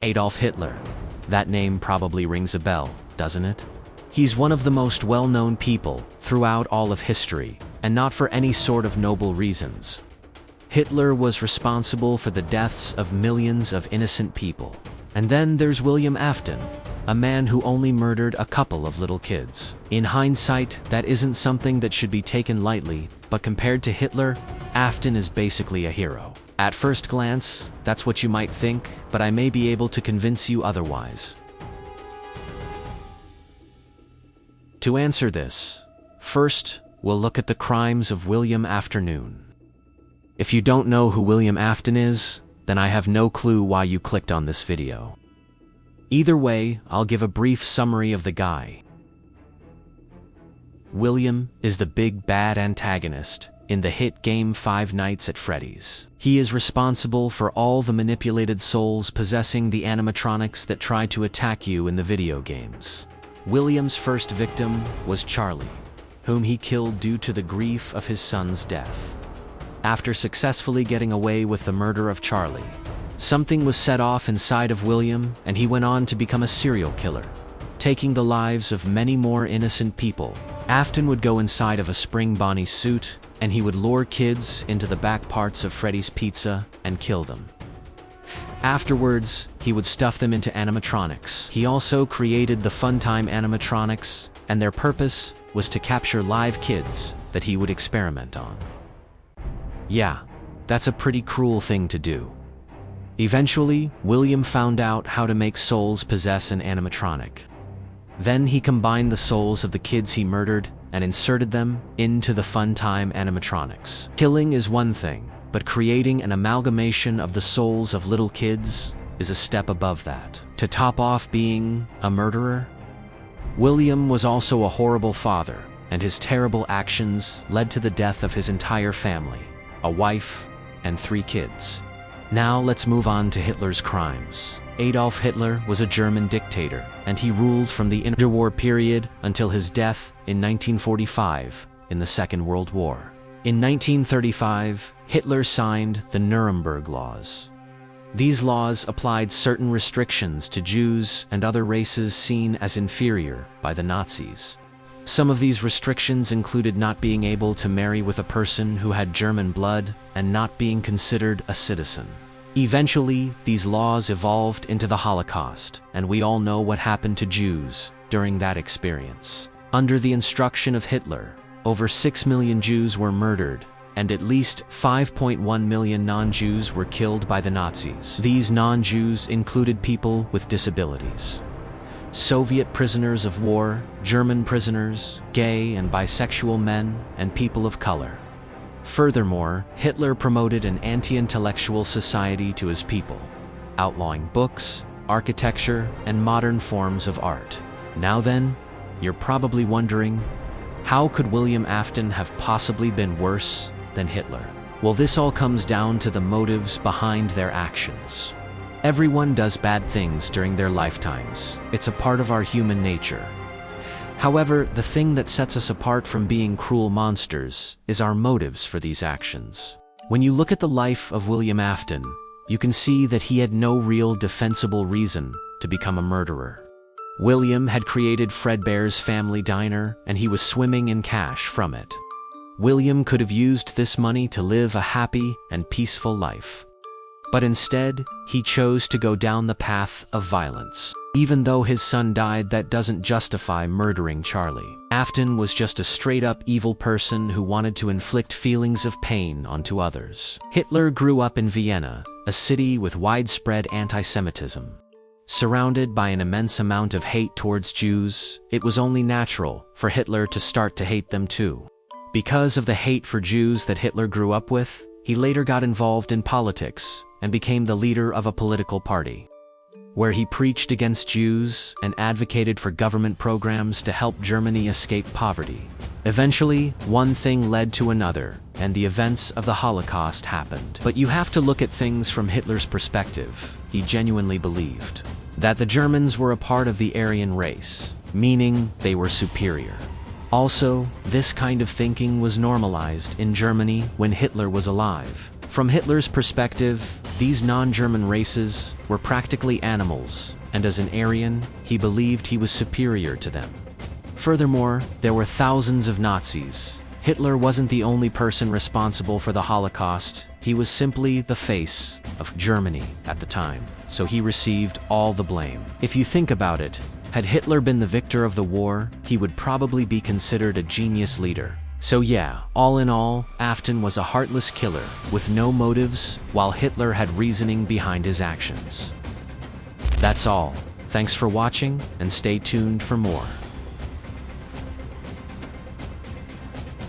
Adolf Hitler. That name probably rings a bell, doesn't it? He's one of the most well-known people throughout all of history, and not for any sort of noble reasons. Hitler was responsible for the deaths of millions of innocent people. And then there's William Afton, a man who only murdered a couple of little kids. In hindsight, that isn't something that should be taken lightly, but compared to Hitler, Afton is basically a hero. At first glance, that's what you might think, but I may be able to convince you otherwise. To answer this, first, we'll look at the crimes of William Afton. If you don't know who William Afton is, then I have no clue why you clicked on this video. Either way, I'll give a brief summary of the guy. William is the big bad antagonist in the hit game Five Nights at Freddy's. He is responsible for all the manipulated souls possessing the animatronics that try to attack you in the video games. William's first victim was Charlie, whom he killed due to the grief of his son's death. After successfully getting away with the murder of Charlie, something was set off inside of William, and he went on to become a serial killer, taking the lives of many more innocent people. Afton would go inside of a Spring Bonnie suit, and he would lure kids into the back parts of Freddy's Pizza and kill them. Afterwards, he would stuff them into animatronics. He also created the Funtime animatronics, and their purpose was to capture live kids that he would experiment on. Yeah, that's a pretty cruel thing to do. Eventually, William found out how to make souls possess an animatronic. Then he combined the souls of the kids he murdered and inserted them into the Funtime animatronics. Killing is one thing, but creating an amalgamation of the souls of little kids is a step above that. To top off being a murderer, William was also a horrible father, and his terrible actions led to the death of his entire family, a wife, and 3 kids. Now let's move on to Hitler's crimes. Adolf Hitler was a German dictator, and he ruled from the interwar period until his death in 1945 in the Second World War. In 1935, Hitler signed the Nuremberg Laws. These laws applied certain restrictions to Jews and other races seen as inferior by the Nazis. Some of these restrictions included not being able to marry with a person who had German blood and not being considered a citizen. Eventually, these laws evolved into the Holocaust, and we all know what happened to Jews during that experience. Under the instruction of Hitler, over 6 million Jews were murdered, and at least 5.1 million non-Jews were killed by the Nazis. These non-Jews included people with disabilities, Soviet prisoners of war, German prisoners, gay and bisexual men, and people of color. Furthermore, Hitler promoted an anti-intellectual society to his people, outlawing books, architecture, and modern forms of art. Now then, you're probably wondering, how could William Afton have possibly been worse than Hitler? Well, this all comes down to the motives behind their actions. Everyone does bad things during their lifetimes. It's a part of our human nature. However, the thing that sets us apart from being cruel monsters is our motives for these actions. When you look at the life of William Afton, you can see that he had no real defensible reason to become a murderer. William had created Fredbear's Family Diner, and he was swimming in cash from it. William could have used this money to live a happy and peaceful life. But instead, he chose to go down the path of violence. Even though his son died, that doesn't justify murdering Charlie. Afton was just a straight-up evil person who wanted to inflict feelings of pain onto others. Hitler grew up in Vienna, a city with widespread anti-Semitism. Surrounded by an immense amount of hate towards Jews, it was only natural for Hitler to start to hate them too. Because of the hate for Jews that Hitler grew up with, he later got involved in politics and became the leader of a political party, where he preached against Jews and advocated for government programs to help Germany escape poverty. Eventually, one thing led to another, and the events of the Holocaust happened. But you have to look at things from Hitler's perspective. He genuinely believed that the Germans were a part of the Aryan race, meaning they were superior. Also, this kind of thinking was normalized in Germany when Hitler was alive. From Hitler's perspective, These non-German races were practically animals, and as an Aryan, he believed he was superior to them. Furthermore, there were thousands of Nazis. Hitler wasn't the only person responsible for the Holocaust. He was simply the face of Germany at the time, so he received all the blame. If you think about it, had Hitler been the victor of the war, he would probably be considered a genius leader. So yeah, all in all, Afton was a heartless killer with no motives, while Hitler had reasoning behind his actions. That's all. Thanks for watching, and stay tuned for more.